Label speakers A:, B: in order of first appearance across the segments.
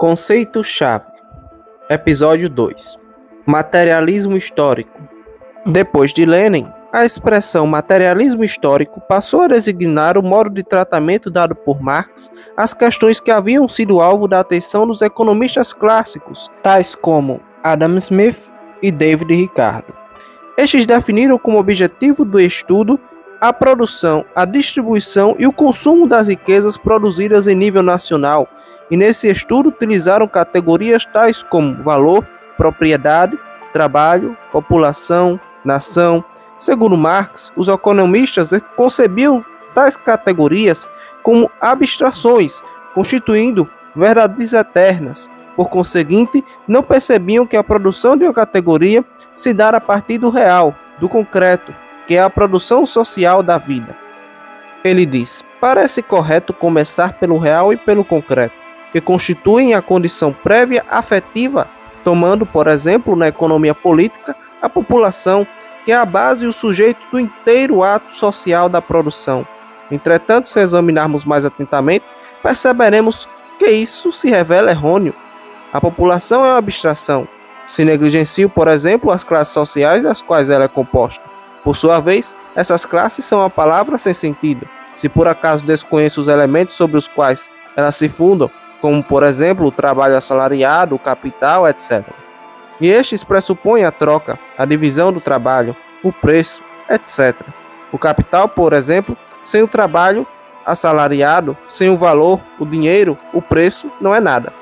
A: Conceito-chave. Episódio 2. Materialismo histórico. Depois de Lenin, a expressão materialismo histórico passou a designar o modo de tratamento dado por Marx às questões que haviam sido alvo da atenção dos economistas clássicos, tais como Adam Smith e David Ricardo. Estes definiram como objetivo do estudo a produção, a distribuição e o consumo das riquezas produzidas em nível nacional, e nesse estudo utilizaram categorias tais como valor, propriedade, trabalho, população, nação. Segundo Marx, os economistas concebiam tais categorias como abstrações, constituindo verdades eternas. Por conseguinte, não percebiam que a produção de uma categoria se dá a partir do real, do concreto, que é a produção social da vida. Ele diz: parece correto começar pelo real e pelo concreto, que constituem a condição prévia afetiva, tomando, por exemplo, na economia política, a população, que é a base e o sujeito do inteiro ato social da produção. Entretanto, se examinarmos mais atentamente, perceberemos que isso se revela errôneo. A população é uma abstração. Se negligencio, por exemplo, as classes sociais das quais ela é composta. Por sua vez, essas classes são uma palavra sem sentido. Se por acaso desconheço os elementos sobre os quais elas se fundam, como por exemplo o trabalho assalariado, o capital, etc. E estes pressupõem a troca, a divisão do trabalho, o preço, etc. O capital, por exemplo, sem o trabalho assalariado, sem o valor, o dinheiro, o preço, não é nada.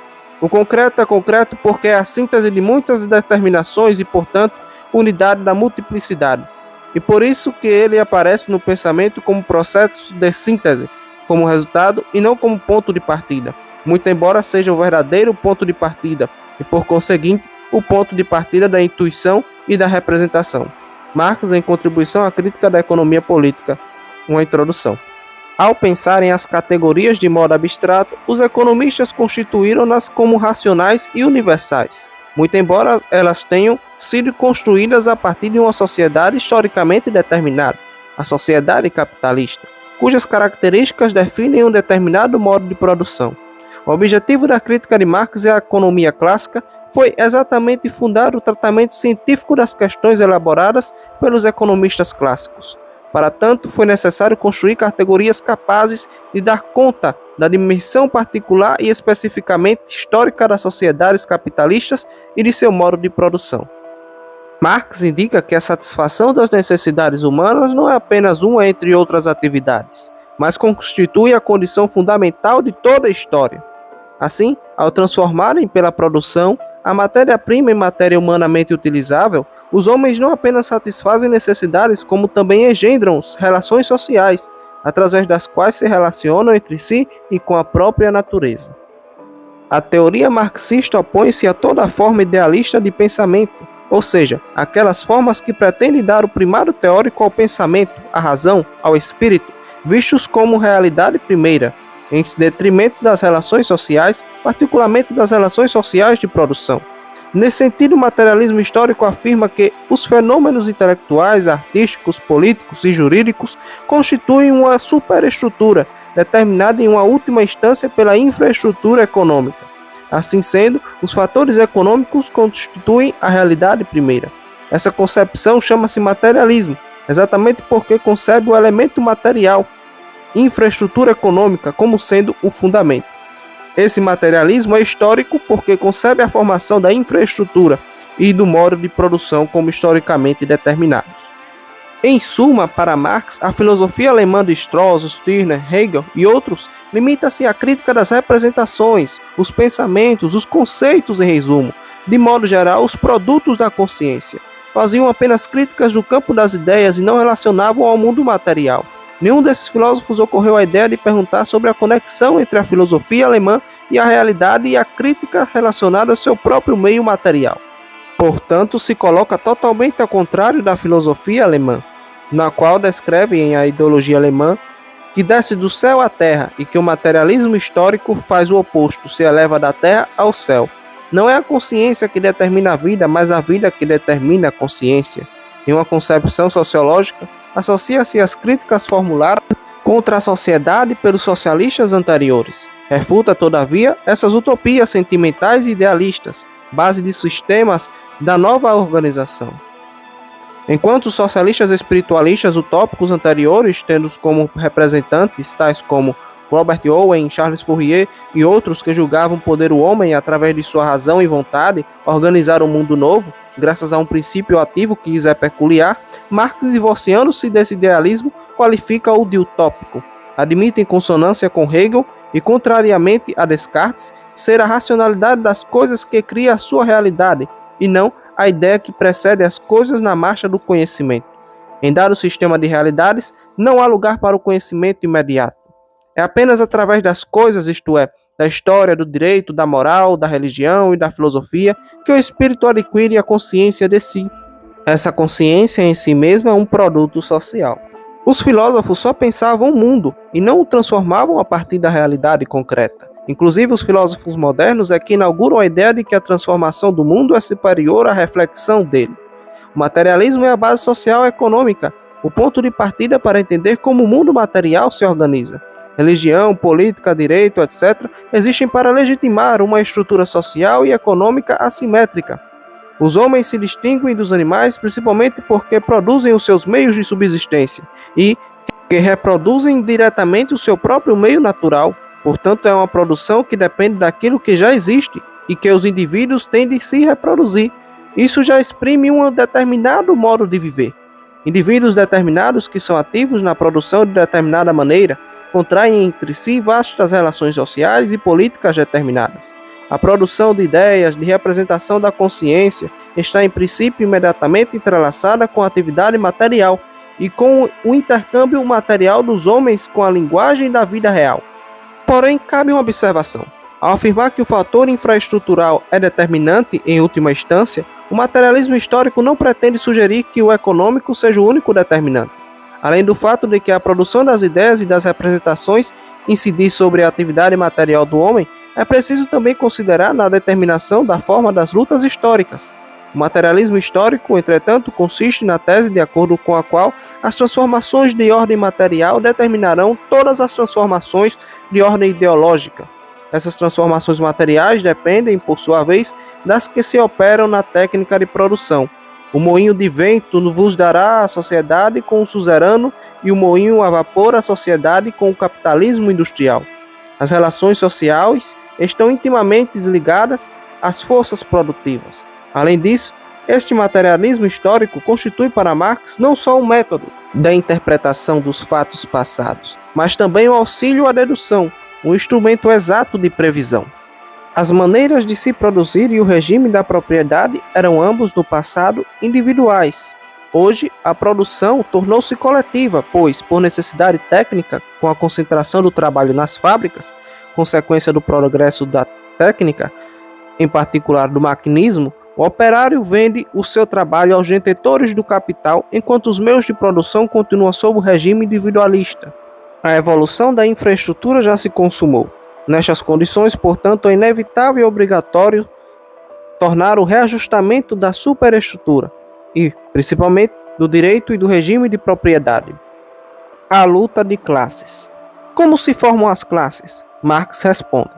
A: O concreto é concreto porque é a síntese de muitas determinações e, portanto, unidade da multiplicidade. E por isso que ele aparece no pensamento como processo de síntese, como resultado e não como ponto de partida, muito embora seja o verdadeiro ponto de partida e, por conseguinte, o ponto de partida da intuição e da representação. Marx, em Contribuição à Crítica da Economia Política, uma introdução. Ao pensarem as categorias de modo abstrato, os economistas constituíram-nas como racionais e universais, muito embora elas tenham sido construídas a partir de uma sociedade historicamente determinada, a sociedade capitalista, cujas características definem um determinado modo de produção. O objetivo da crítica de Marx à economia clássica foi exatamente fundar o tratamento científico das questões elaboradas pelos economistas clássicos. Para tanto, foi necessário construir categorias capazes de dar conta da dimensão particular e especificamente histórica das sociedades capitalistas e de seu modo de produção. Marx indica que a satisfação das necessidades humanas não é apenas uma entre outras atividades, mas constitui a condição fundamental de toda a história. Assim, ao transformarem pela produção a matéria-prima em matéria humanamente utilizável, os homens não apenas satisfazem necessidades, como também engendram relações sociais, através das quais se relacionam entre si e com a própria natureza. A teoria marxista opõe-se a toda forma idealista de pensamento, ou seja, aquelas formas que pretendem dar o primado teórico ao pensamento, à razão, ao espírito, vistos como realidade primeira, em detrimento das relações sociais, particularmente das relações sociais de produção. Nesse sentido, o materialismo histórico afirma que os fenômenos intelectuais, artísticos, políticos e jurídicos constituem uma superestrutura, determinada em uma última instância pela infraestrutura econômica. Assim sendo, os fatores econômicos constituem a realidade primeira. Essa concepção chama-se materialismo, exatamente porque concebe o elemento material, infraestrutura econômica, como sendo o fundamento. Esse materialismo é histórico porque concebe a formação da infraestrutura e do modo de produção como historicamente determinados. Em suma, para Marx, a filosofia alemã de Strauss, Stirner, Hegel e outros limita-se à crítica das representações, os pensamentos, os conceitos em resumo, de modo geral, os produtos da consciência. Faziam apenas críticas do campo das ideias e não relacionavam ao mundo material. Nenhum desses filósofos ocorreu a ideia de perguntar sobre a conexão entre a filosofia alemã e a realidade e a crítica relacionada ao seu próprio meio material. Portanto, se coloca totalmente ao contrário da filosofia alemã, na qual descrevem a ideologia alemã que desce do céu à terra e que o materialismo histórico faz o oposto, se eleva da terra ao céu. Não é a consciência que determina a vida, mas a vida que determina a consciência. Em uma concepção sociológica, associa-se às críticas formuladas contra a sociedade pelos socialistas anteriores. Refuta, todavia, essas utopias sentimentais e idealistas, base de sistemas da nova organização. Enquanto os socialistas espiritualistas utópicos anteriores, tendo como representantes tais como Robert Owen, Charles Fourier e outros que julgavam poder o homem, através de sua razão e vontade, organizar um mundo novo, graças a um princípio ativo que lhes é peculiar, Marx, divorciando-se desse idealismo, qualifica-o de utópico. Admite em consonância com Hegel e, contrariamente a Descartes, ser a racionalidade das coisas que cria a sua realidade, e não a ideia que precede as coisas na marcha do conhecimento. Em dado sistema de realidades, não há lugar para o conhecimento imediato. É apenas através das coisas, isto é, da história, do direito, da moral, da religião e da filosofia, que o espírito adquire a consciência de si. Essa consciência em si mesma é um produto social. Os filósofos só pensavam o mundo e não o transformavam a partir da realidade concreta. Inclusive, os filósofos modernos é que inauguram a ideia de que a transformação do mundo é superior à reflexão dele. O materialismo é a base social e econômica, o ponto de partida para entender como o mundo material se organiza. Religião, política, direito, etc., existem para legitimar uma estrutura social e econômica assimétrica. Os homens se distinguem dos animais principalmente porque produzem os seus meios de subsistência e que reproduzem diretamente o seu próprio meio natural. Portanto, é uma produção que depende daquilo que já existe e que os indivíduos têm de se reproduzir. Isso já exprime um determinado modo de viver. Indivíduos determinados que são ativos na produção de determinada maneira contraem entre si vastas relações sociais e políticas determinadas. A produção de ideias, de representação da consciência, está em princípio imediatamente entrelaçada com a atividade material e com o intercâmbio material dos homens com a linguagem da vida real. Porém, cabe uma observação. Ao afirmar que o fator infraestrutural é determinante em última instância, o materialismo histórico não pretende sugerir que o econômico seja o único determinante. Além do fato de que a produção das ideias e das representações incidir sobre a atividade material do homem, é preciso também considerar na determinação da forma das lutas históricas. O materialismo histórico, entretanto, consiste na tese de acordo com a qual as transformações de ordem material determinarão todas as transformações de ordem ideológica. Essas transformações materiais dependem, por sua vez, das que se operam na técnica de produção. O moinho de vento vos dará a sociedade com o suzerano e o moinho a vapor a sociedade com o capitalismo industrial. As relações sociais estão intimamente ligadas às forças produtivas. Além disso, este materialismo histórico constitui para Marx não só um método da interpretação dos fatos passados, mas também um auxílio à dedução, um instrumento exato de previsão. As maneiras de se produzir e o regime da propriedade eram ambos no passado individuais. Hoje, a produção tornou-se coletiva, pois, por necessidade técnica, com a concentração do trabalho nas fábricas, consequência do progresso da técnica, em particular do maquinismo, o operário vende o seu trabalho aos detentores do capital, enquanto os meios de produção continuam sob o regime individualista. A evolução da infraestrutura já se consumou. Nestas condições, portanto, é inevitável e obrigatório tornar o reajustamento da superestrutura e, principalmente, do direito e do regime de propriedade. A luta de classes. Como se formam as classes? Marx responde: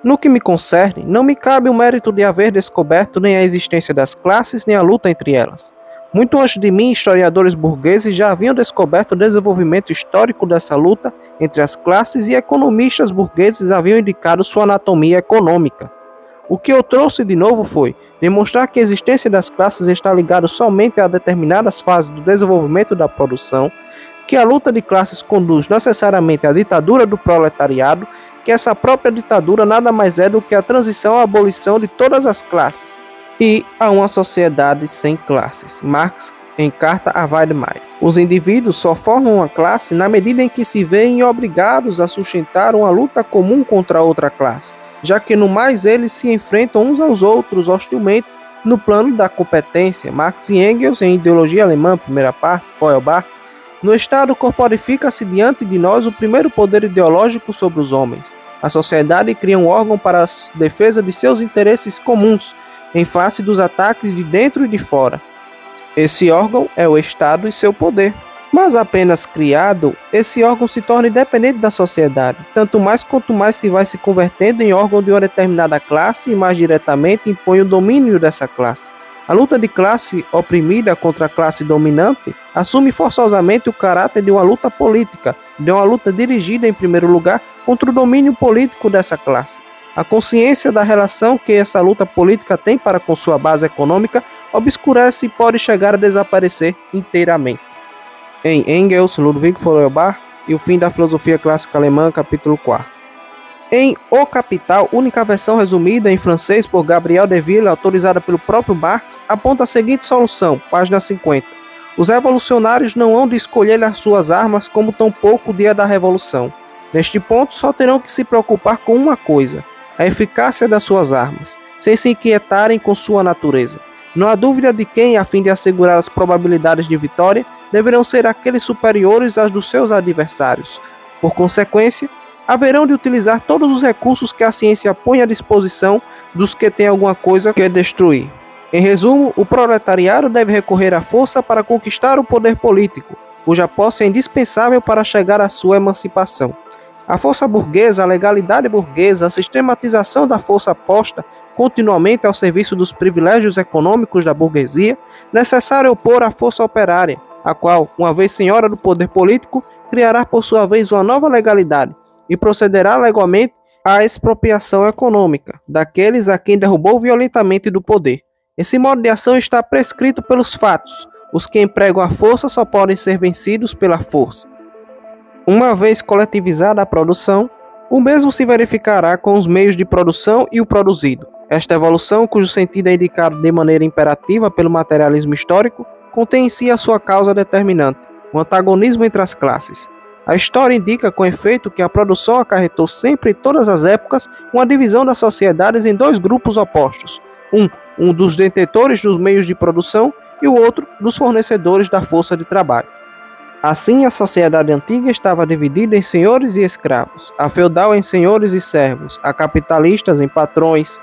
A: no que me concerne, não me cabe o mérito de haver descoberto nem a existência das classes, nem a luta entre elas. Muito antes de mim, historiadores burgueses já haviam descoberto o desenvolvimento histórico dessa luta entre as classes e economistas burgueses haviam indicado sua anatomia econômica. O que eu trouxe de novo foi demonstrar que a existência das classes está ligada somente a determinadas fases do desenvolvimento da produção, que a luta de classes conduz necessariamente à ditadura do proletariado, que essa própria ditadura nada mais é do que a transição à abolição de todas as classes e a uma sociedade sem classes. Marx em carta a Weidmeier. Os indivíduos só formam uma classe na medida em que se veem obrigados a sustentar uma luta comum contra outra classe, já que no mais eles se enfrentam uns aos outros hostilmente no plano da competência. Marx e Engels, em Ideologia Alemã, primeira parte, Feuerbach. No Estado corporifica-se diante de nós o primeiro poder ideológico sobre os homens. A sociedade cria um órgão para a defesa de seus interesses comuns, em face dos ataques de dentro e de fora. Esse órgão é o Estado e seu poder. Mas apenas criado, esse órgão se torna independente da sociedade, tanto mais quanto mais se vai se convertendo em órgão de uma determinada classe e mais diretamente impõe o domínio dessa classe. A luta de classe oprimida contra a classe dominante assume forçosamente o caráter de uma luta política, de uma luta dirigida em primeiro lugar contra o domínio político dessa classe. A consciência da relação que essa luta política tem para com sua base econômica obscurece e pode chegar a desaparecer inteiramente. Em Engels, Ludwig Feuerbach e o fim da filosofia clássica alemã, capítulo 4. Em O Capital, única versão resumida em francês por Gabriel Deville, autorizada pelo próprio Marx, aponta a seguinte solução, página 50. Os revolucionários não hão de escolher as suas armas como tampouco o dia da revolução. Neste ponto, só terão que se preocupar com uma coisa, a eficácia das suas armas, sem se inquietarem com sua natureza. Não há dúvida de quem, a fim de assegurar as probabilidades de vitória, deverão ser aqueles superiores às dos seus adversários. Por consequência, haverão de utilizar todos os recursos que a ciência põe à disposição dos que têm alguma coisa que destruir. Em resumo, o proletariado deve recorrer à força para conquistar o poder político, cuja posse é indispensável para chegar à sua emancipação. A força burguesa, a legalidade burguesa, a sistematização da força posta continuamente ao serviço dos privilégios econômicos da burguesia, necessário opor à força operária, a qual, uma vez senhora do poder político, criará por sua vez uma nova legalidade e procederá legalmente à expropriação econômica daqueles a quem derrubou violentamente do poder. Esse modo de ação está prescrito pelos fatos. Os que empregam a força só podem ser vencidos pela força. Uma vez coletivizada a produção, o mesmo se verificará com os meios de produção e o produzido. Esta evolução, cujo sentido é indicado de maneira imperativa pelo materialismo histórico, contém em si a sua causa determinante, o antagonismo entre as classes. A história indica com efeito que a produção acarretou sempre em todas as épocas uma divisão das sociedades em dois grupos opostos, um dos detentores dos meios de produção e o outro dos fornecedores da força de trabalho. Assim, a sociedade antiga estava dividida em senhores e escravos, a feudal em senhores e servos, a capitalistas em patrões,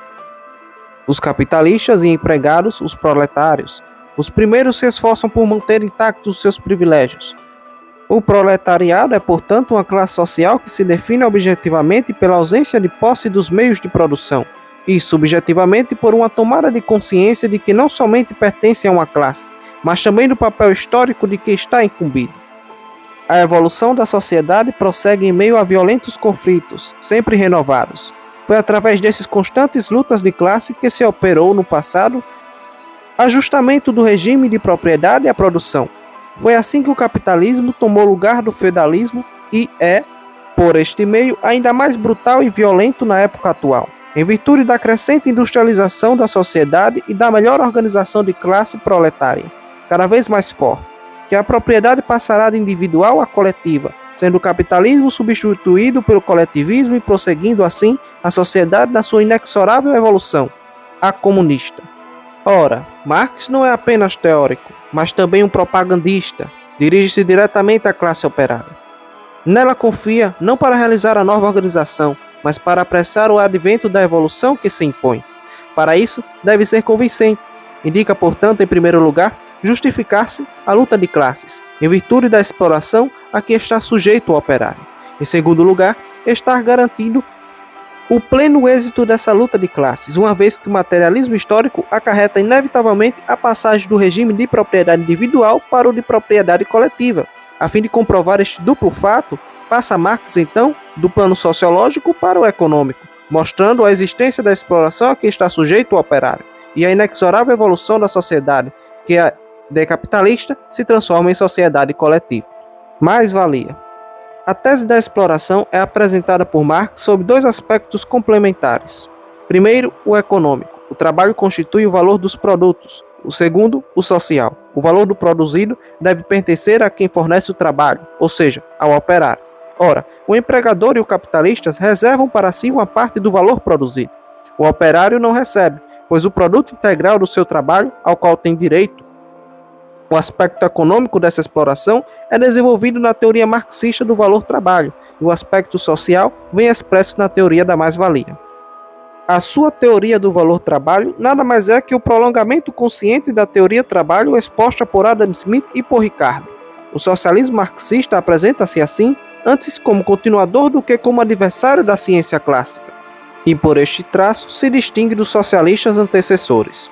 A: os capitalistas e empregados, os proletários. Os primeiros se esforçam por manter intactos seus privilégios. O proletariado é, portanto, uma classe social que se define objetivamente pela ausência de posse dos meios de produção e, subjetivamente, por uma tomada de consciência de que não somente pertence a uma classe, mas também do papel histórico de que está incumbido. A evolução da sociedade prossegue em meio a violentos conflitos, sempre renovados. Foi através desses constantes lutas de classe que se operou no passado ajustamento do regime de propriedade à produção. Foi assim que o capitalismo tomou lugar do feudalismo e é, por este meio, ainda mais brutal e violento na época atual, em virtude da crescente industrialização da sociedade e da melhor organização de classe proletária, cada vez mais forte, que a propriedade passará de individual a coletiva, sendo o capitalismo substituído pelo coletivismo e prosseguindo assim a sociedade na sua inexorável evolução, a comunista. Ora, Marx não é apenas teórico, mas também um propagandista. Dirige-se diretamente à classe operária. Nela confia não para realizar a nova organização, mas para apressar o advento da evolução que se impõe. Para isso, deve ser convincente. Indica, portanto, em primeiro lugar, justificar-se a luta de classes, em virtude da exploração a que está sujeito o operário. Em segundo lugar, estar garantido o pleno êxito dessa luta de classes, uma vez que o materialismo histórico acarreta inevitavelmente a passagem do regime de propriedade individual para o de propriedade coletiva. A fim de comprovar este duplo fato, passa Marx, então, do plano sociológico para o econômico, mostrando a existência da exploração a que está sujeito o operário, e a inexorável evolução da sociedade, que é decapitalista, se transforma em sociedade coletiva. Mais-valia. A tese da exploração é apresentada por Marx sob dois aspectos complementares. Primeiro, o econômico. O trabalho constitui o valor dos produtos. O segundo, o social. O valor do produzido deve pertencer a quem fornece o trabalho, ou seja, ao operário. Ora, o empregador e o capitalista reservam para si uma parte do valor produzido. O operário não recebe, pois o produto integral do seu trabalho, ao qual tem direito. O aspecto econômico dessa exploração é desenvolvido na teoria marxista do valor-trabalho, e o aspecto social vem expresso na teoria da mais-valia. A sua teoria do valor-trabalho nada mais é que o prolongamento consciente da teoria trabalho exposta por Adam Smith e por Ricardo. O socialismo marxista apresenta-se assim, antes como continuador do que como adversário da ciência clássica, e por este traço se distingue dos socialistas antecessores.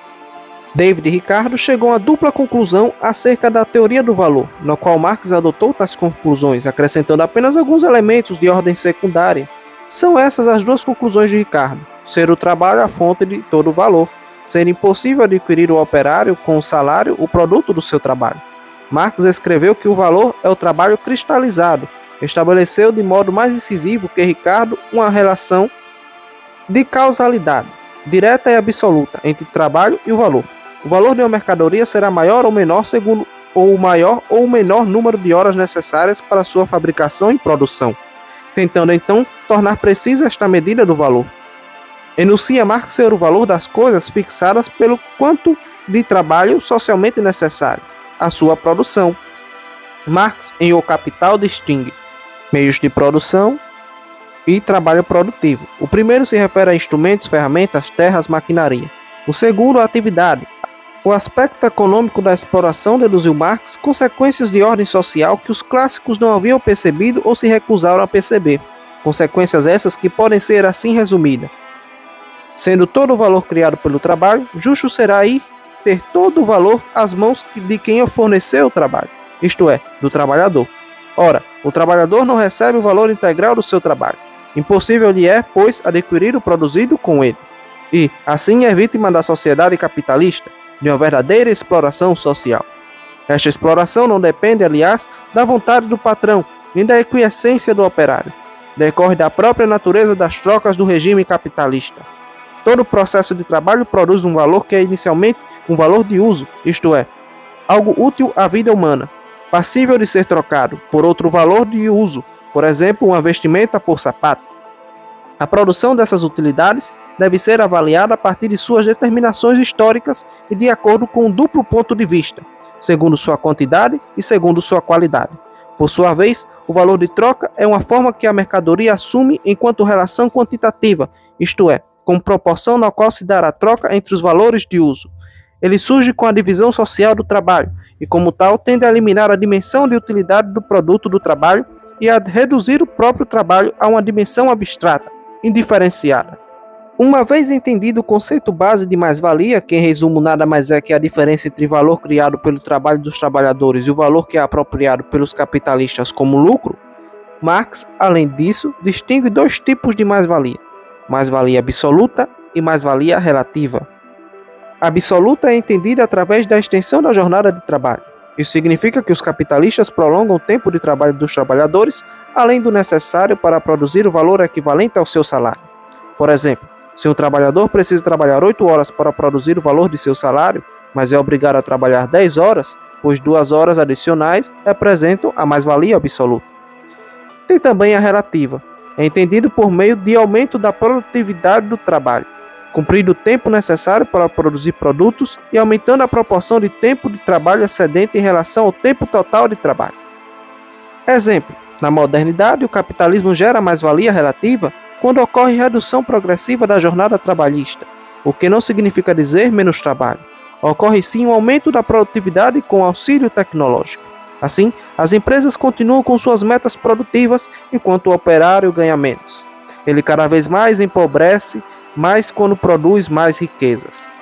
A: David Ricardo chegou a dupla conclusão acerca da teoria do valor, na qual Marx adotou tais conclusões, acrescentando apenas alguns elementos de ordem secundária. São essas as duas conclusões de Ricardo: ser o trabalho a fonte de todo o valor, ser impossível adquirir o operário com o salário o produto do seu trabalho. Marx escreveu que o valor é o trabalho cristalizado. Estabeleceu de modo mais incisivo que Ricardo uma relação de causalidade, direta e absoluta, entre o trabalho e o valor. O valor de uma mercadoria será maior ou menor segundo o maior ou menor número de horas necessárias para sua fabricação e produção, tentando então tornar precisa esta medida do valor. Enuncia Marx ser o valor das coisas fixadas pelo quanto de trabalho socialmente necessário à sua produção. Marx, em O Capital, distingue meios de produção e trabalho produtivo. O primeiro se refere a instrumentos, ferramentas, terras, maquinaria. O segundo, a atividade. O aspecto econômico da exploração, deduziu Marx, consequências de ordem social que os clássicos não haviam percebido ou se recusaram a perceber. Consequências essas que podem ser assim resumidas. Sendo todo o valor criado pelo trabalho, justo será aí ter todo o valor às mãos de quem forneceu o trabalho, isto é, do trabalhador. Ora, o trabalhador não recebe o valor integral do seu trabalho. Impossível lhe é, pois, adquirir o produzido com ele. E, assim, é vítima da sociedade capitalista, de uma verdadeira exploração social. Esta exploração não depende, aliás, da vontade do patrão, nem da aquiescência do operário. Decorre da própria natureza das trocas do regime capitalista. Todo o processo de trabalho produz um valor que é inicialmente um valor de uso, isto é, algo útil à vida humana, passível de ser trocado por outro valor de uso, por exemplo, uma vestimenta por sapato. A produção dessas utilidades deve ser avaliada a partir de suas determinações históricas e de acordo com um duplo ponto de vista, segundo sua quantidade e segundo sua qualidade. Por sua vez, o valor de troca é uma forma que a mercadoria assume enquanto relação quantitativa, isto é, como proporção na qual se dará a troca entre os valores de uso. Ele surge com a divisão social do trabalho e, como tal, tende a eliminar a dimensão de utilidade do produto do trabalho e a reduzir o próprio trabalho a uma dimensão abstrata, indiferenciada. Uma vez entendido o conceito base de mais-valia, que em resumo nada mais é que a diferença entre o valor criado pelo trabalho dos trabalhadores e o valor que é apropriado pelos capitalistas como lucro, Marx, além disso, distingue dois tipos de mais-valia: mais-valia absoluta e mais-valia relativa. A absoluta é entendida através da extensão da jornada de trabalho. Isso significa que os capitalistas prolongam o tempo de trabalho dos trabalhadores, além do necessário para produzir o valor equivalente ao seu salário. Por exemplo, se um trabalhador precisa trabalhar 8 horas para produzir o valor de seu salário, mas é obrigado a trabalhar 10 horas, pois 2 horas adicionais representam a mais-valia absoluta. Tem também a relativa. É entendido por meio de aumento da produtividade do trabalho, cumprindo o tempo necessário para produzir produtos e aumentando a proporção de tempo de trabalho excedente em relação ao tempo total de trabalho. Exemplo: na modernidade, o capitalismo gera mais-valia relativa quando ocorre redução progressiva da jornada trabalhista, o que não significa dizer menos trabalho. Ocorre sim um aumento da produtividade com auxílio tecnológico. Assim, as empresas continuam com suas metas produtivas enquanto o operário ganha menos. Ele cada vez mais empobrece, mais quando produz mais riquezas,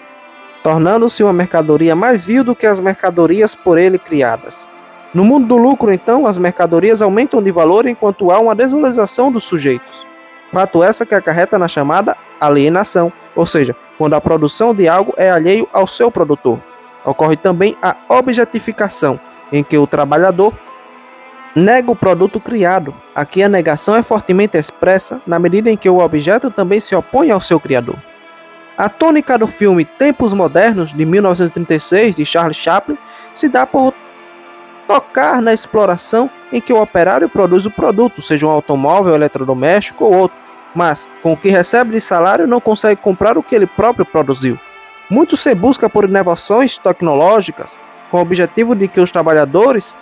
A: tornando-se uma mercadoria mais vil do que as mercadorias por ele criadas. No mundo do lucro, então, as mercadorias aumentam de valor enquanto há uma desvalorização dos sujeitos. Fato essa que acarreta na chamada alienação, ou seja, quando a produção de algo é alheio ao seu produtor. Ocorre também a objetificação, em que o trabalhador nega o produto criado. Aqui a negação é fortemente expressa na medida em que o objeto também se opõe ao seu criador. A tônica do filme Tempos Modernos, de 1936, de Charles Chaplin, se dá por tocar na exploração em que o operário produz o produto, seja um automóvel, eletrodoméstico ou outro, mas com o que recebe de salário não consegue comprar o que ele próprio produziu. Muito se busca por inovações tecnológicas, com o objetivo de que os trabalhadores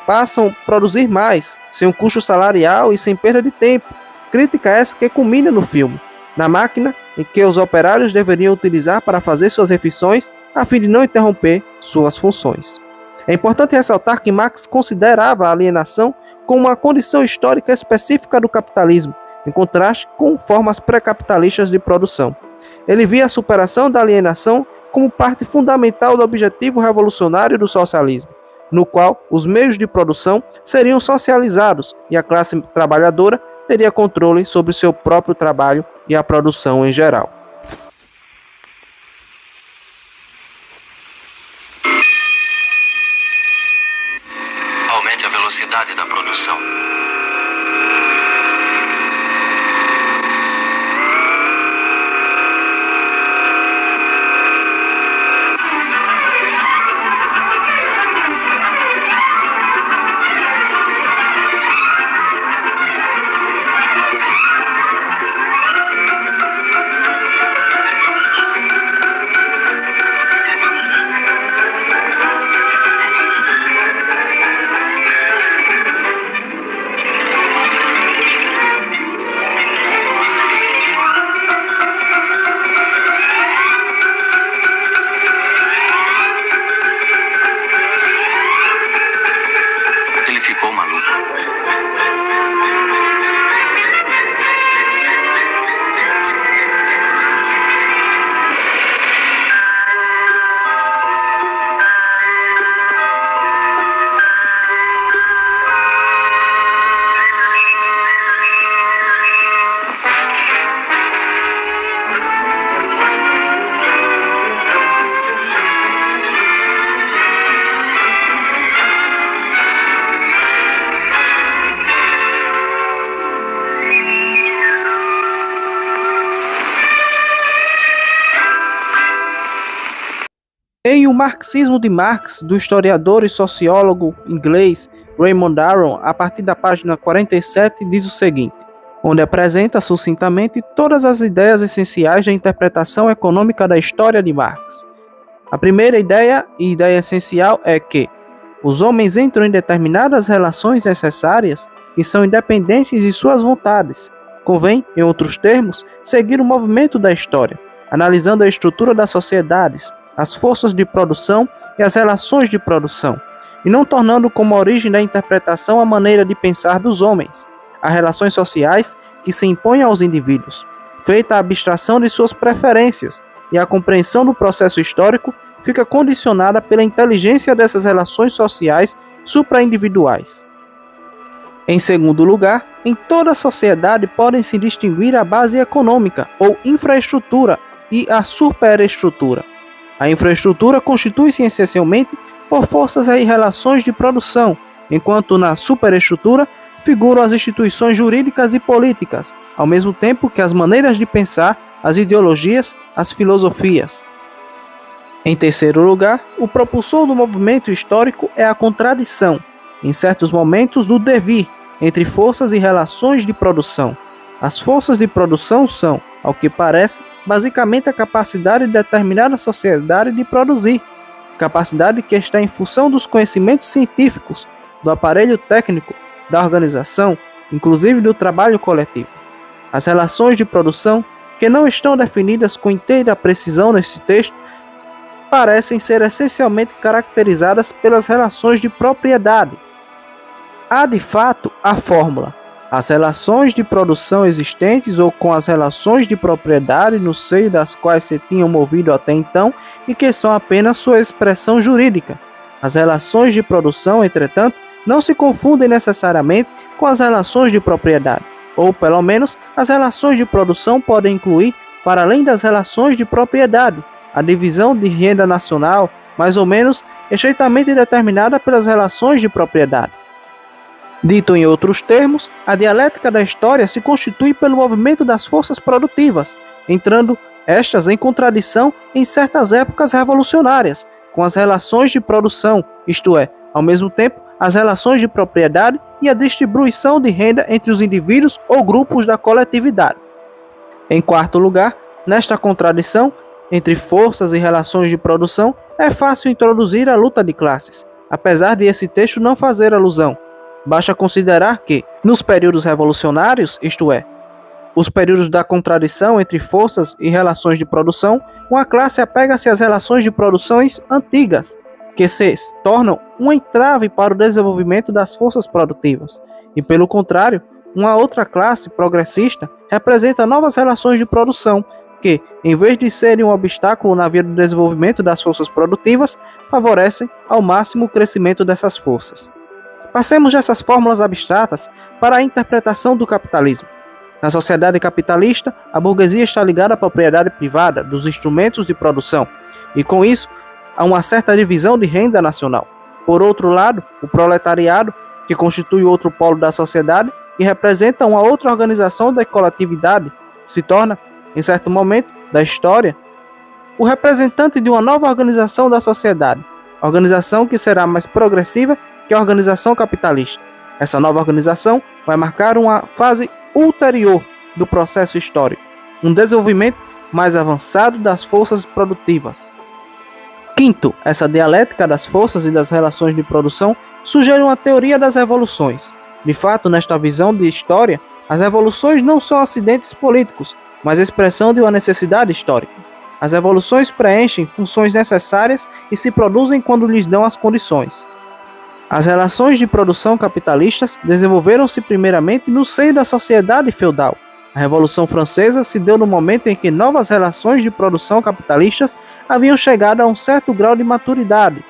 A: passam a produzir mais, sem um custo salarial e sem perda de tempo. Crítica essa que culmina no filme, na máquina em que os operários deveriam utilizar para fazer suas refeições a fim de não interromper suas funções. É importante ressaltar que Marx considerava a alienação como uma condição histórica específica do capitalismo, em contraste com formas pré-capitalistas de produção. Ele via a superação da alienação como parte fundamental do objetivo revolucionário do socialismo, no qual os meios de produção seriam socializados e a classe trabalhadora teria controle sobre seu próprio trabalho e a produção em geral.
B: Aumente a velocidade da produção. Ficou maluco.
A: Em O Marxismo de Marx, do historiador e sociólogo inglês Raymond Aron, a partir da página 47, diz o seguinte, onde apresenta sucintamente todas as ideias essenciais da interpretação econômica da história de Marx. A primeira ideia, e ideia essencial, é que os homens entram em determinadas relações necessárias que são independentes de suas vontades. Convém, em outros termos, seguir o movimento da história, analisando a estrutura das sociedades, as forças de produção e as relações de produção, e não tornando como origem da interpretação a maneira de pensar dos homens, as relações sociais que se impõem aos indivíduos, feita a abstração de suas preferências, e a compreensão do processo histórico fica condicionada pela inteligência dessas relações sociais supraindividuais. Em segundo lugar, em toda sociedade podem se distinguir a base econômica ou infraestrutura e a superestrutura. A infraestrutura constitui-se essencialmente por forças e relações de produção, enquanto na superestrutura figuram as instituições jurídicas e políticas, ao mesmo tempo que as maneiras de pensar, as ideologias, as filosofias. Em terceiro lugar, o propulsor do movimento histórico é a contradição, em certos momentos, do devir entre forças e relações de produção. As forças de produção são, ao que parece, basicamente a capacidade de determinada sociedade de produzir, capacidade que está em função dos conhecimentos científicos, do aparelho técnico, da organização, inclusive do trabalho coletivo. As relações de produção, que não estão definidas com inteira precisão neste texto, parecem ser essencialmente caracterizadas pelas relações de propriedade. Há de fato a fórmula: as relações de produção existentes ou com as relações de propriedade no seio das quais se tinham movido até então e que são apenas sua expressão jurídica. As relações de produção, entretanto, não se confundem necessariamente com as relações de propriedade, ou pelo menos as relações de produção podem incluir, para além das relações de propriedade, a divisão de renda nacional, mais ou menos estreitamente determinada pelas relações de propriedade. Dito em outros termos, a dialética da história se constitui pelo movimento das forças produtivas, entrando estas em contradição em certas épocas revolucionárias, com as relações de produção, isto é, ao mesmo tempo, as relações de propriedade e a distribuição de renda entre os indivíduos ou grupos da coletividade. Em quarto lugar, nesta contradição entre forças e relações de produção, é fácil introduzir a luta de classes, apesar de esse texto não fazer alusão. Basta considerar que, nos períodos revolucionários, isto é, os períodos da contradição entre forças e relações de produção, uma classe apega-se às relações de produções antigas, que se tornam um entrave para o desenvolvimento das forças produtivas, e pelo contrário, uma outra classe progressista representa novas relações de produção que, em vez de serem um obstáculo na via do desenvolvimento das forças produtivas, favorecem ao máximo o crescimento dessas forças. Passemos dessas fórmulas abstratas para a interpretação do capitalismo. Na sociedade capitalista, a burguesia está ligada à propriedade privada dos instrumentos de produção, e com isso, há uma certa divisão de renda nacional. Por outro lado, o proletariado, que constitui outro polo da sociedade e representa uma outra organização da coletividade, se torna, em certo momento da história, o representante de uma nova organização da sociedade, organização que será mais progressiva que a organização capitalista. Essa nova organização vai marcar uma fase ulterior do processo histórico, um desenvolvimento mais avançado das forças produtivas. Quinto, essa dialética das forças e das relações de produção sugere uma teoria das revoluções. De fato, nesta visão de história, as revoluções não são acidentes políticos, mas expressão de uma necessidade histórica. As revoluções preenchem funções necessárias e se produzem quando lhes dão as condições. As relações de produção capitalistas desenvolveram-se primeiramente no seio da sociedade feudal. A Revolução Francesa se deu no momento em que novas relações de produção capitalistas haviam chegado a um certo grau de maturidade.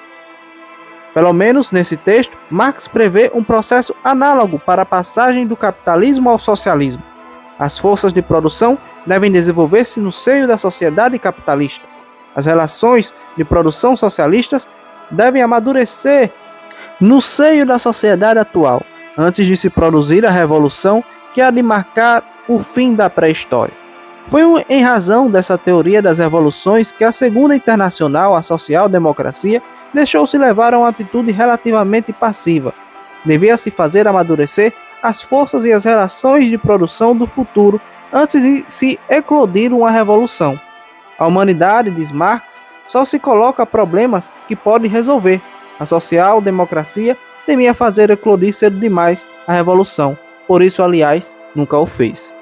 A: Pelo menos nesse texto, Marx prevê um processo análogo para a passagem do capitalismo ao socialismo. As forças de produção devem desenvolver-se no seio da sociedade capitalista. As relações de produção socialistas devem amadurecer no seio da sociedade atual, antes de se produzir a revolução que há de marcar o fim da pré-história. Foi em razão dessa teoria das revoluções que a Segunda Internacional, a social-democracia, deixou-se levar a uma atitude relativamente passiva. Devia-se fazer amadurecer as forças e as relações de produção do futuro antes de se eclodir uma revolução. A humanidade, diz Marx, só se coloca problemas que pode resolver. A social-democracia temia fazer eclodir cedo demais a revolução, por isso, aliás, nunca o fez.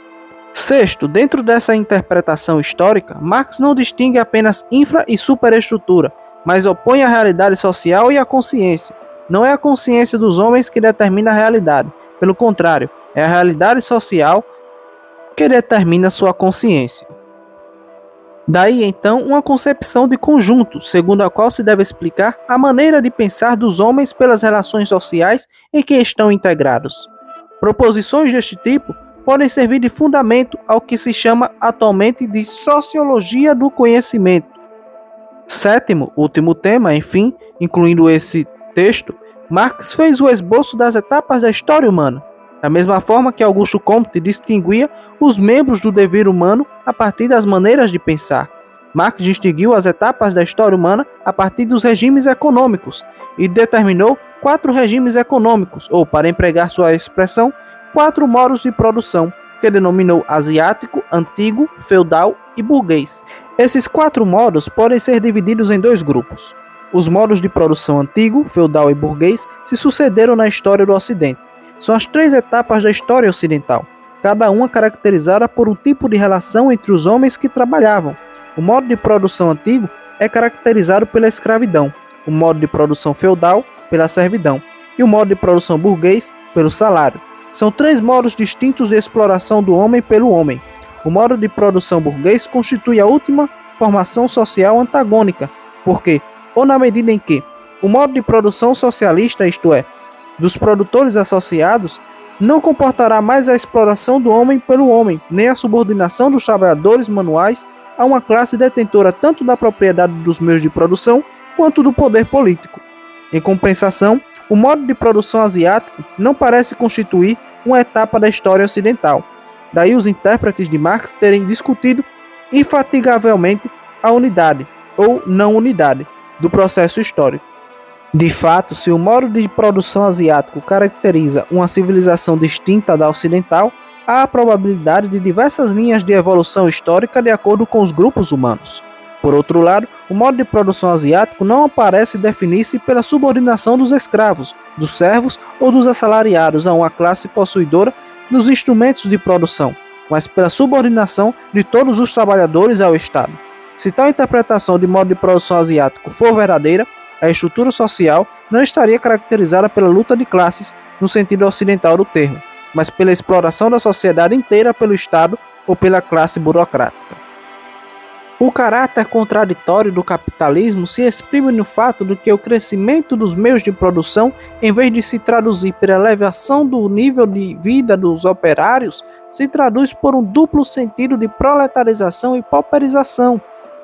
A: Sexto, dentro dessa interpretação histórica, Marx não distingue apenas infra e superestrutura, mas opõe a realidade social e a consciência. Não é a consciência dos homens que determina a realidade, pelo contrário, é a realidade social que determina sua consciência. Daí, então, uma concepção de conjunto, segundo a qual se deve explicar a maneira de pensar dos homens pelas relações sociais em que estão integrados. Proposições deste tipo podem servir de fundamento ao que se chama atualmente de sociologia do conhecimento. Sétimo, último tema, enfim, incluindo esse texto, Marx fez o esboço das etapas da história humana, da mesma forma que Augusto Comte distinguia os membros do dever humano a partir das maneiras de pensar. Marx distinguiu as etapas da história humana a partir dos regimes econômicos e determinou 4 regimes econômicos, ou, para empregar sua expressão, 4 modos de produção, que denominou asiático, antigo, feudal e burguês. Esses 4 modos podem ser divididos em 2 grupos. Os modos de produção antigo, feudal e burguês se sucederam na história do Ocidente. São as 3 etapas da história ocidental, cada uma caracterizada por um tipo de relação entre os homens que trabalhavam. O modo de produção antigo é caracterizado pela escravidão, o modo de produção feudal pela servidão e o modo de produção burguês pelo salário. São 3 modos distintos de exploração do homem pelo homem. O modo de produção burguês constitui a última formação social antagônica, porque, ou na medida em que o modo de produção socialista, isto é, dos produtores associados, não comportará mais a exploração do homem pelo homem, nem a subordinação dos trabalhadores manuais a uma classe detentora tanto da propriedade dos meios de produção quanto do poder político. Em compensação, o modo de produção asiático não parece constituir uma etapa da história ocidental. Daí os intérpretes de Marx terem discutido infatigavelmente a unidade, ou não unidade, do processo histórico. De fato, se o modo de produção asiático caracteriza uma civilização distinta da ocidental, há a probabilidade de diversas linhas de evolução histórica de acordo com os grupos humanos. Por outro lado, o modo de produção asiático não parece definir-se pela subordinação dos escravos, dos servos ou dos assalariados a uma classe possuidora dos instrumentos de produção, mas pela subordinação de todos os trabalhadores ao Estado. Se tal interpretação de modo de produção asiático for verdadeira, a estrutura social não estaria caracterizada pela luta de classes no sentido ocidental do termo, mas pela exploração da sociedade inteira pelo Estado ou pela classe burocrática. O caráter contraditório do capitalismo se exprime no fato de que o crescimento dos meios de produção, em vez de se traduzir pela elevação do nível de vida dos operários, se traduz por um duplo sentido de proletarização e pauperização.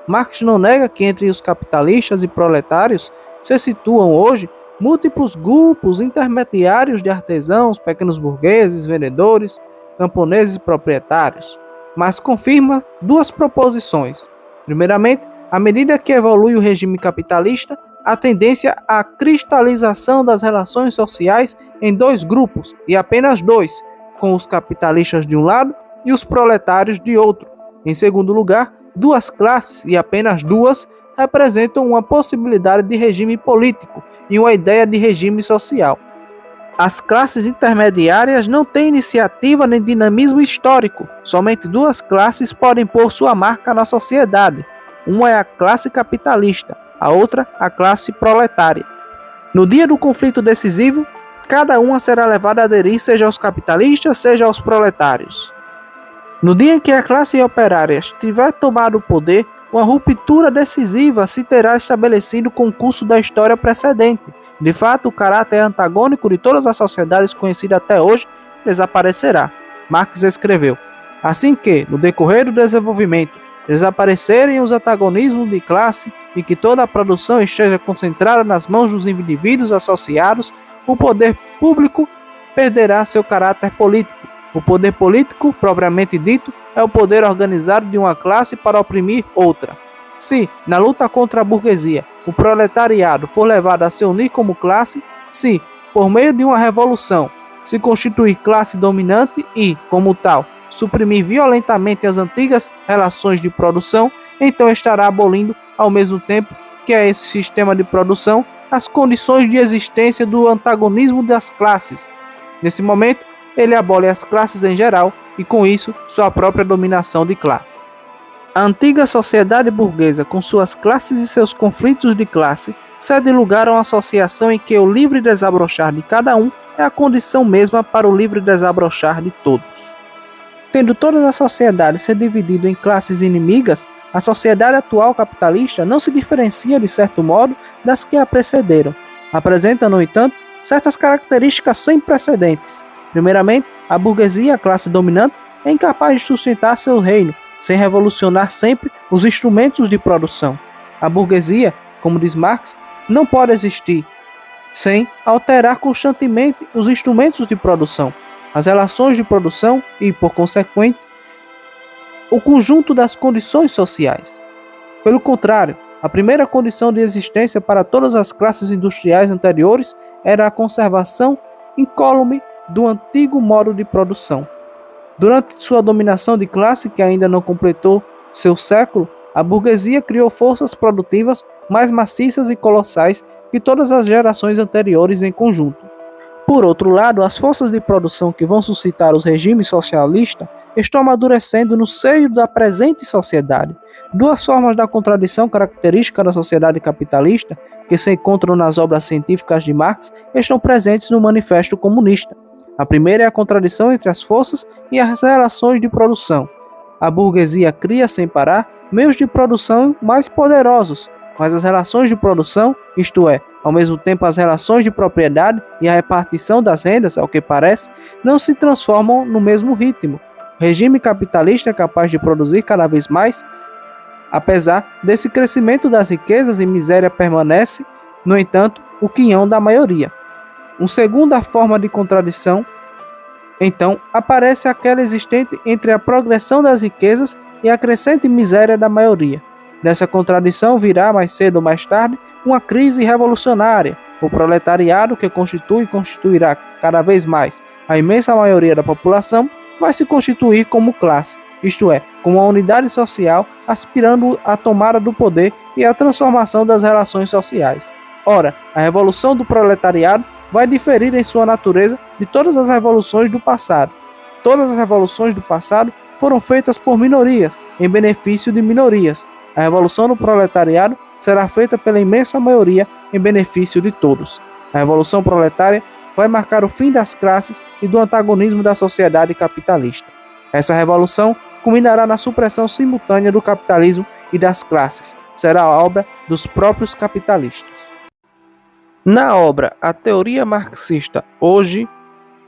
A: Marx não nega que entre os capitalistas e proletários se situam hoje múltiplos grupos intermediários de artesãos, pequenos burgueses, vendedores, camponeses e proprietários, mas confirma duas proposições. Primeiramente, à medida que evolui o regime capitalista, a tendência à cristalização das relações sociais em dois grupos, e apenas dois, com os capitalistas de um lado e os proletários de outro. Em segundo lugar, duas classes, e apenas duas, representam uma possibilidade de regime político e uma ideia de regime social. As classes intermediárias não têm iniciativa nem dinamismo histórico. Somente duas classes podem pôr sua marca na sociedade. Uma é a classe capitalista, a outra a classe proletária. No dia do conflito decisivo, cada uma será levada a aderir seja aos capitalistas, seja aos proletários. No dia em que a classe operária tiver tomado o poder, uma ruptura decisiva se terá estabelecido com o curso da história precedente. De fato, o caráter antagônico de todas as sociedades conhecidas até hoje desaparecerá. Marx escreveu: assim que, no decorrer do desenvolvimento, desaparecerem os antagonismos de classe e que toda a produção esteja concentrada nas mãos dos indivíduos associados, o poder público perderá seu caráter político. O poder político, propriamente dito, é o poder organizado de uma classe para oprimir outra. Se, na luta contra a burguesia, o proletariado for levado a se unir como classe, se, por meio de uma revolução, se constituir classe dominante e, como tal, suprimir violentamente as antigas relações de produção, então estará abolindo, ao mesmo tempo que a esse sistema de produção, as condições de existência do antagonismo das classes. Nesse momento, ele abole as classes em geral e, com isso, sua própria dominação de classe. A antiga sociedade burguesa, com suas classes e seus conflitos de classe, cede lugar a uma associação em que o livre desabrochar de cada um é a condição mesma para o livre desabrochar de todos. Tendo todas as sociedades se dividido em classes inimigas, a sociedade atual capitalista não se diferencia, de certo modo, das que a precederam. Apresenta, no entanto, certas características sem precedentes. Primeiramente, a burguesia, a classe dominante, é incapaz de sustentar seu reino, sem revolucionar sempre os instrumentos de produção. A burguesia, como diz Marx, não pode existir sem alterar constantemente os instrumentos de produção, as relações de produção e, por consequente, o conjunto das condições sociais. Pelo contrário, a primeira condição de existência para todas as classes industriais anteriores era a conservação incólume do antigo modo de produção. Durante sua dominação de classe, que ainda não completou seu século, a burguesia criou forças produtivas mais maciças e colossais que todas as gerações anteriores em conjunto. Por outro lado, as forças de produção que vão suscitar os regimes socialistas estão amadurecendo no seio da presente sociedade. Duas formas da contradição característica da sociedade capitalista, que se encontram nas obras científicas de Marx, estão presentes no Manifesto Comunista. A primeira é a contradição entre as forças e as relações de produção. A burguesia cria sem parar meios de produção mais poderosos, mas as relações de produção, isto é, ao mesmo tempo as relações de propriedade e a repartição das rendas, ao que parece, não se transformam no mesmo ritmo. O regime capitalista é capaz de produzir cada vez mais. Apesar desse crescimento das riquezas, e miséria permanece, no entanto, o quinhão da maioria. Uma segunda forma de contradição, então, aparece aquela existente entre a progressão das riquezas e a crescente miséria da maioria. Dessa contradição virá, mais cedo ou mais tarde, uma crise revolucionária. O proletariado, que constitui e constituirá cada vez mais a imensa maioria da população, vai se constituir como classe, isto é, como uma unidade social aspirando à tomada do poder e à transformação das relações sociais. Ora, a revolução do proletariado vai diferir em sua natureza de todas as revoluções do passado. Todas as revoluções do passado foram feitas por minorias, em benefício de minorias. A revolução do proletariado será feita pela imensa maioria em benefício de todos. A Revolução Proletária vai marcar o fim das classes e do antagonismo da sociedade capitalista. Essa revolução culminará na supressão simultânea do capitalismo e das classes. Será a obra dos próprios capitalistas. Na obra A Teoria Marxista Hoje,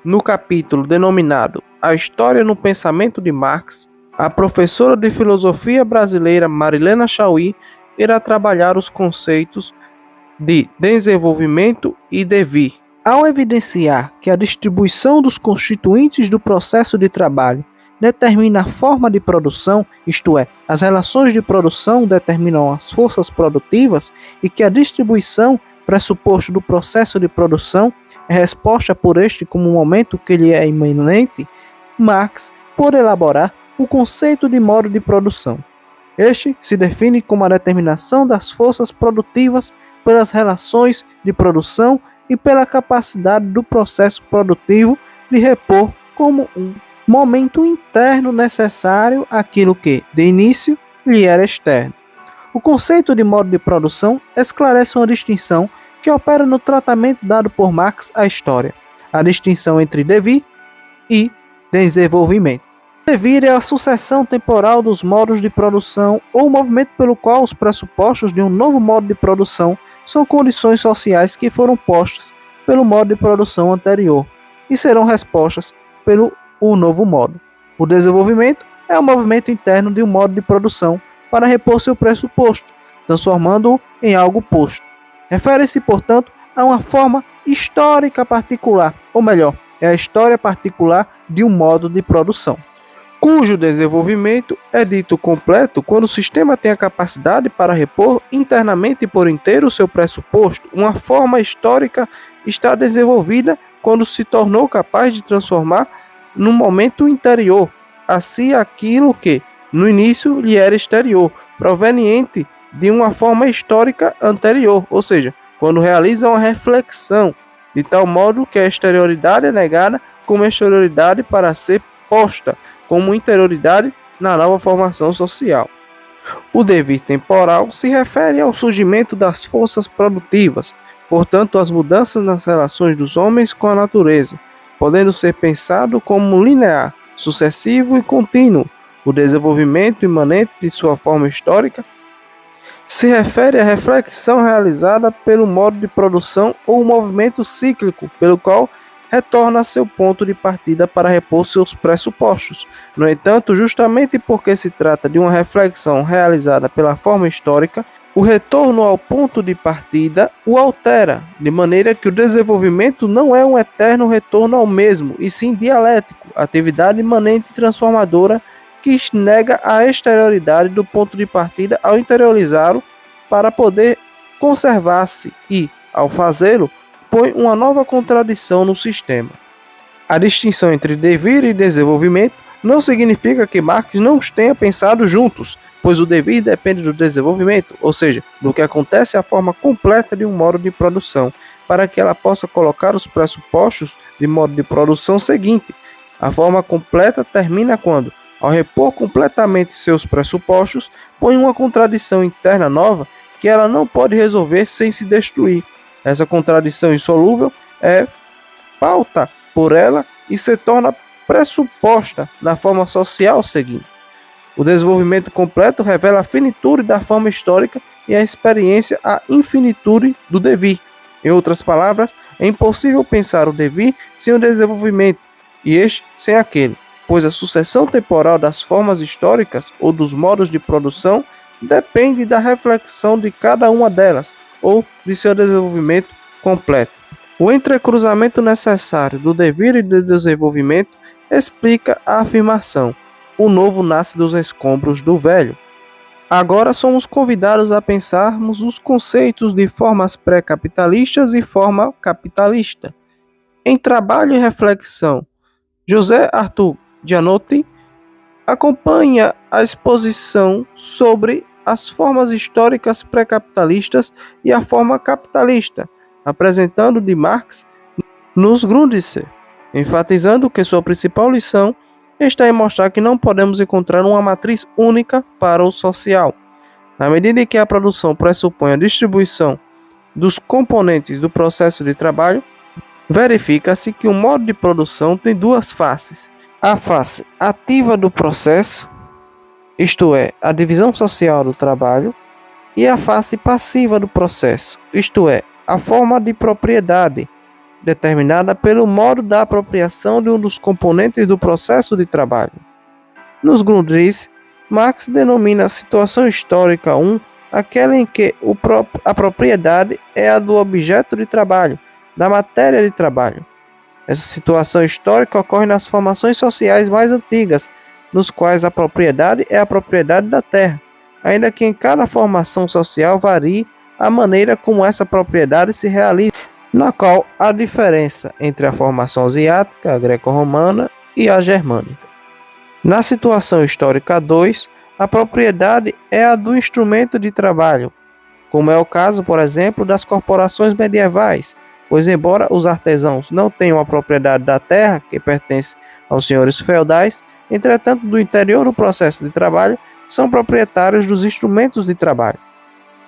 A: no capítulo denominado A História no Pensamento de Marx, a professora de filosofia brasileira Marilena Chauí irá trabalhar os conceitos de desenvolvimento e devir. Ao evidenciar que a distribuição dos constituintes do processo de trabalho determina a forma de produção, isto é, as relações de produção determinam as forças produtivas, e que a distribuição, pressuposto do processo de produção, é resposta por este como um momento que lhe é imanente, Marx pode elaborar o conceito de modo de produção. Este se define como a determinação das forças produtivas pelas relações de produção e pela capacidade do processo produtivo de repor como um momento interno necessário aquilo que, de início, lhe era externo. O conceito de modo de produção esclarece uma distinção que opera no tratamento dado por Marx à história, a distinção entre devir e desenvolvimento. Devir é a sucessão temporal dos modos de produção ou o movimento pelo qual os pressupostos de um novo modo de produção são condições sociais que foram postas pelo modo de produção anterior e serão respostas pelo novo modo. O desenvolvimento é o movimento interno de um modo de produção para repor seu pressuposto, transformando-o em algo posto. Refere-se, portanto, a uma forma histórica particular, ou melhor, é a história particular de um modo de produção, cujo desenvolvimento é dito completo quando o sistema tem a capacidade para repor internamente e por inteiro o seu pressuposto. Uma forma histórica está desenvolvida quando se tornou capaz de transformar no momento interior a si aquilo que, no início, lhe era exterior, proveniente de uma forma histórica anterior, ou seja, quando realiza uma reflexão, de tal modo que a exterioridade é negada como exterioridade para ser posta como interioridade na nova formação social. O devir temporal se refere ao surgimento das forças produtivas, portanto, às mudanças nas relações dos homens com a natureza, podendo ser pensado como linear, sucessivo e contínuo. O desenvolvimento imanente de sua forma histórica se refere à reflexão realizada pelo modo de produção ou movimento cíclico, pelo qual retorna a seu ponto de partida para repor seus pressupostos. No entanto, justamente porque se trata de uma reflexão realizada pela forma histórica, o retorno ao ponto de partida o altera, de maneira que o desenvolvimento não é um eterno retorno ao mesmo, e sim dialético, atividade imanente e transformadora que nega a exterioridade do ponto de partida ao interiorizá-lo para poder conservar-se e, ao fazê-lo, põe uma nova contradição no sistema. A distinção entre devir e desenvolvimento não significa que Marx não os tenha pensado juntos, pois o devir depende do desenvolvimento, ou seja, do que acontece à forma completa de um modo de produção, para que ela possa colocar os pressupostos de modo de produção seguinte. A forma completa termina quando, ao repor completamente seus pressupostos, põe uma contradição interna nova que ela não pode resolver sem se destruir. Essa contradição insolúvel é pauta por ela e se torna pressuposta na forma social seguinte. O desenvolvimento completo revela a finitude da forma histórica e a experiência a infinitude do devir. Em outras palavras, é impossível pensar o devir sem o desenvolvimento e este sem aquele, pois a sucessão temporal das formas históricas ou dos modos de produção depende da reflexão de cada uma delas ou de seu desenvolvimento completo. O entrecruzamento necessário do devir e do desenvolvimento explica a afirmação: o novo nasce dos escombros do velho. Agora somos convidados a pensarmos os conceitos de formas pré-capitalistas e forma capitalista. Em Trabalho e Reflexão, José Arthur Gianotti acompanha a exposição sobre as formas históricas pré-capitalistas e a forma capitalista, apresentando de Marx nos Grundrisse, enfatizando que sua principal lição está em mostrar que não podemos encontrar uma matriz única para o social. Na medida em que a produção pressupõe a distribuição dos componentes do processo de trabalho, verifica-se que o modo de produção tem duas faces: a face ativa do processo, isto é, a divisão social do trabalho, e a face passiva do processo, isto é, a forma de propriedade, determinada pelo modo da apropriação de um dos componentes do processo de trabalho. Nos Grundrisse, Marx denomina a situação histórica 1 aquela em que a propriedade é a do objeto de trabalho, da matéria de trabalho. Essa situação histórica ocorre nas formações sociais mais antigas, nos quais a propriedade é a propriedade da terra, ainda que em cada formação social varie a maneira como essa propriedade se realiza, na qual há diferença entre a formação asiática, a greco-romana e a germânica. Na situação histórica 2, a propriedade é a do instrumento de trabalho, como é o caso, por exemplo, das corporações medievais, pois embora os artesãos não tenham a propriedade da terra, que pertence aos senhores feudais, entretanto, do interior do processo de trabalho, são proprietários dos instrumentos de trabalho.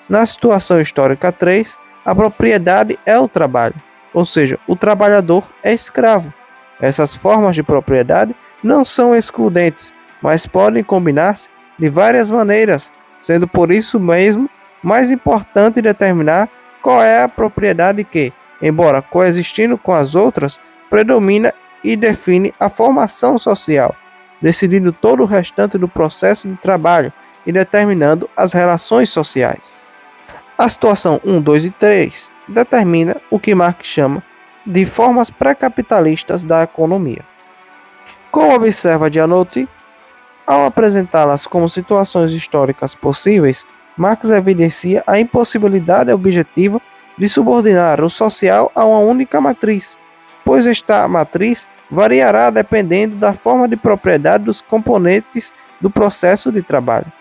A: Na situação histórica 3, a propriedade é o trabalho, ou seja, o trabalhador é escravo. Essas formas de propriedade não são excludentes, mas podem combinar-se de várias maneiras, sendo por isso mesmo mais importante determinar qual é a propriedade que, embora coexistindo com as outras, predomina e define a formação social, decidindo todo o restante do processo de trabalho e determinando as relações sociais. A situação 1, 2 e 3 determina o que Marx chama de formas pré-capitalistas da economia. Como observa Gianotti, ao apresentá-las como situações históricas possíveis, Marx evidencia a impossibilidade objetiva de subordinar o social a uma única matriz, pois esta matriz variará dependendo da forma de propriedade dos componentes do processo de trabalho.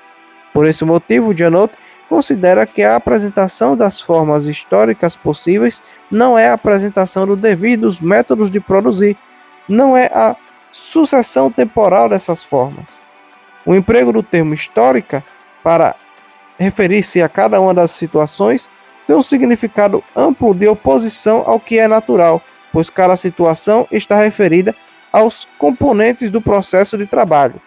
A: Por esse motivo, Gianotti considera que a apresentação das formas históricas possíveis não é a apresentação do dever dos métodos de produzir, não é a sucessão temporal dessas formas. O emprego do termo histórica para referir-se a cada uma das situações tem um significado amplo de oposição ao que é natural, pois cada situação está referida aos componentes do processo de trabalho.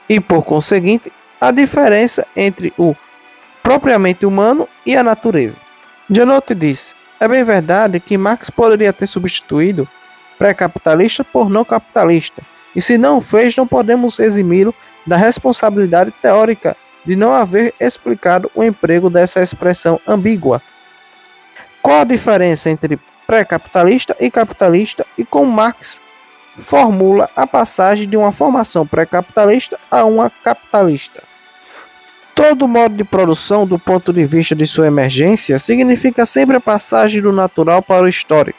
A: E, por conseguinte, a diferença entre o propriamente humano e a natureza. Gianotti diz: é bem verdade que Marx poderia ter substituído pré-capitalista por não capitalista, e se não o fez, não podemos eximi-lo da responsabilidade teórica de não haver explicado o emprego dessa expressão ambígua. Qual a diferença entre pré-capitalista e capitalista e como Marx formula a passagem de uma formação pré-capitalista a uma capitalista? Todo modo de produção, do ponto de vista de sua emergência, significa sempre a passagem do natural para o histórico.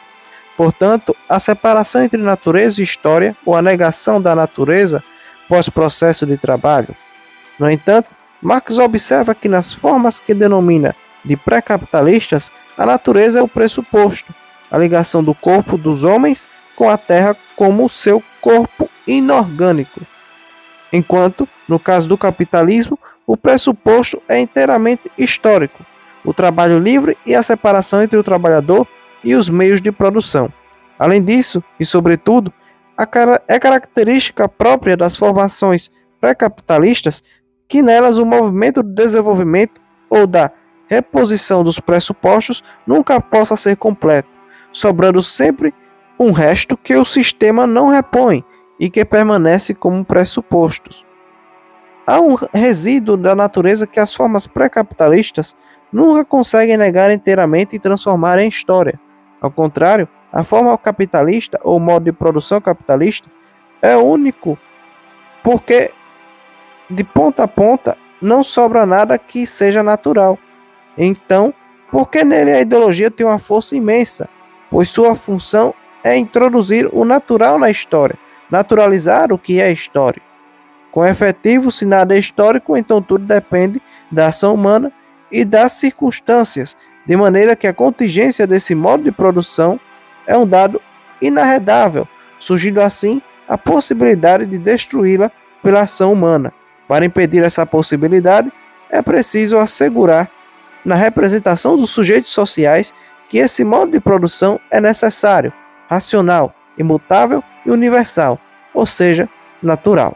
A: Portanto, a separação entre natureza e história, ou a negação da natureza pós-processo de trabalho. No entanto, Marx observa que nas formas que denomina de pré-capitalistas, a natureza é o pressuposto, a ligação do corpo dos homens com a terra como seu corpo inorgânico. Enquanto, no caso do capitalismo, o pressuposto é inteiramente histórico, o trabalho livre e a separação entre o trabalhador e os meios de produção. Além disso, e sobretudo, é característica própria das formações pré-capitalistas que nelas o movimento de desenvolvimento ou da reposição dos pressupostos nunca possa ser completo, sobrando sempre um resto que o sistema não repõe e que permanece como pressupostos. Há um resíduo da natureza que as formas pré-capitalistas nunca conseguem negar inteiramente e transformar em história. Ao contrário, a forma capitalista ou modo de produção capitalista é único porque de ponta a ponta não sobra nada que seja natural. Então, por que nele a ideologia tem uma força imensa? Pois sua função é introduzir o natural na história, naturalizar o que é histórico. Com efetivo, se nada é histórico, então tudo depende da ação humana e das circunstâncias, de maneira que a contingência desse modo de produção é um dado inarredável, surgindo assim a possibilidade de destruí-la pela ação humana. Para impedir essa possibilidade, é preciso assegurar, na representação dos sujeitos sociais, que esse modo de produção é necessário, racional, imutável e universal, ou seja, natural.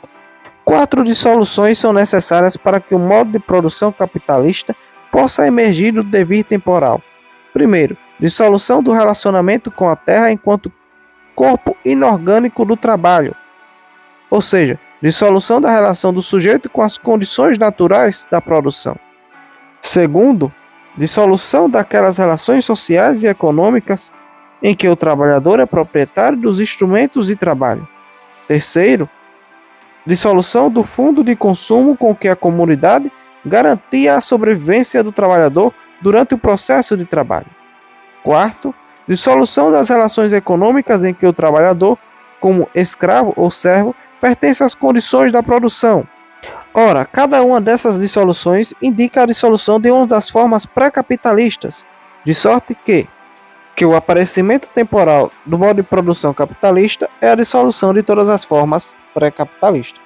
A: 4 dissoluções são necessárias para que o modo de produção capitalista possa emergir do devir temporal. Primeiro, dissolução do relacionamento com a terra enquanto corpo inorgânico do trabalho, ou seja, dissolução da relação do sujeito com as condições naturais da produção. Segundo, dissolução daquelas relações sociais e econômicas em que o trabalhador é proprietário dos instrumentos de trabalho. Terceiro, dissolução do fundo de consumo com que a comunidade garantia a sobrevivência do trabalhador durante o processo de trabalho. Quarto, dissolução das relações econômicas em que o trabalhador, como escravo ou servo, pertence às condições da produção. Ora, cada uma dessas dissoluções indica a dissolução de uma das formas pré-capitalistas, de sorte que o aparecimento temporal do modo de produção capitalista é a dissolução de todas as formas pré-capitalistas.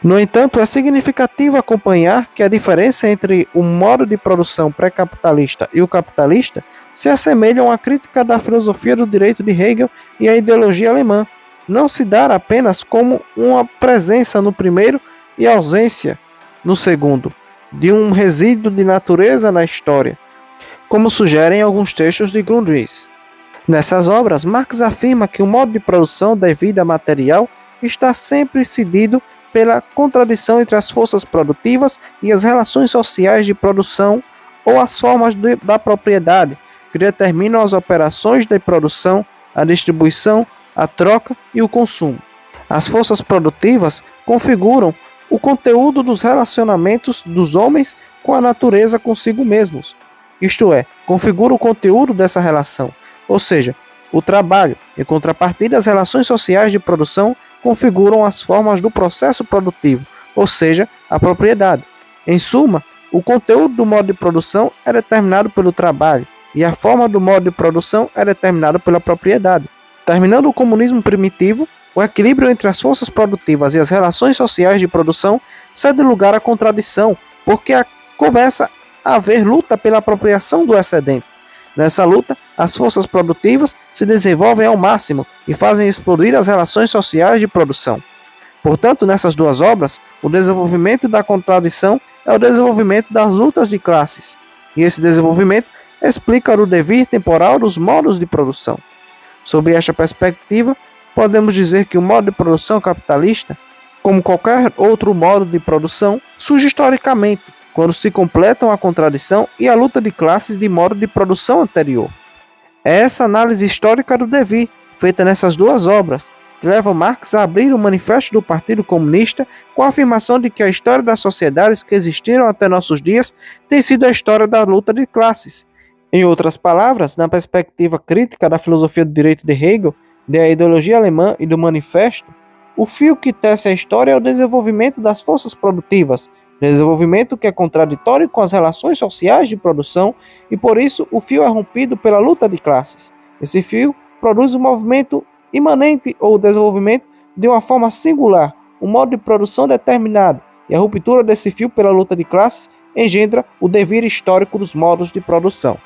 A: No entanto, é significativo acompanhar que a diferença entre o modo de produção pré-capitalista e o capitalista se assemelham à crítica da filosofia do direito de Hegel e à ideologia alemã, não se dar apenas como uma presença no primeiro e ausência no segundo, de um resíduo de natureza na história, como sugerem alguns textos de Grundrisse. Nessas obras, Marx afirma que o modo de produção da vida material está sempre cedido pela contradição entre as forças produtivas e as relações sociais de produção ou as formas da propriedade, que determinam as operações de produção, a distribuição, a troca e o consumo. As forças produtivas configuram o conteúdo dos relacionamentos dos homens com a natureza consigo mesmos, isto é, configura o conteúdo dessa relação, ou seja, o trabalho, em contrapartida às relações sociais de produção, configuram as formas do processo produtivo, ou seja, a propriedade. Em suma, o conteúdo do modo de produção é determinado pelo trabalho e a forma do modo de produção é determinada pela propriedade. Terminando o comunismo primitivo, o equilíbrio entre as forças produtivas e as relações sociais de produção cede lugar à contradição, porque começa a haver luta pela apropriação do excedente. Nessa luta, as forças produtivas se desenvolvem ao máximo e fazem explodir as relações sociais de produção. Portanto, nessas duas obras, o desenvolvimento da contradição é o desenvolvimento das lutas de classes, e esse desenvolvimento explica o devir temporal dos modos de produção. Sob esta perspectiva, podemos dizer que o modo de produção capitalista, como qualquer outro modo de produção, surge historicamente, quando se completam a contradição e a luta de classes de modo de produção anterior. É essa análise histórica do devir, feita nessas duas obras, que leva Marx a abrir o manifesto do Partido Comunista com a afirmação de que a história das sociedades que existiram até nossos dias tem sido a história da luta de classes. Em outras palavras, na perspectiva crítica da filosofia do direito de Hegel, da ideologia alemã e do manifesto, o fio que tece a história é o desenvolvimento das forças produtivas, desenvolvimento que é contraditório com as relações sociais de produção e, por isso, o fio é rompido pela luta de classes. Esse fio produz um movimento imanente ou desenvolvimento de uma forma singular, um modo de produção determinado, e a ruptura desse fio pela luta de classes engendra o devir histórico dos modos de produção.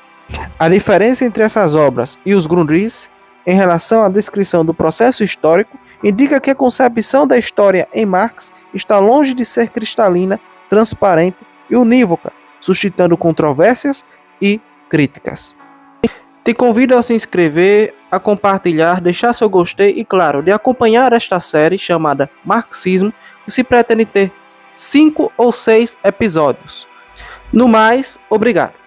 A: A diferença entre essas obras e os Grundrisse, em relação à descrição do processo histórico, indica que a concepção da história em Marx está longe de ser cristalina, transparente e unívoca, suscitando controvérsias e críticas. Te convido a se inscrever, a compartilhar, deixar seu gostei e, claro, de acompanhar esta série chamada Marxismo, que se pretende ter 5 ou 6 episódios. No mais, obrigado.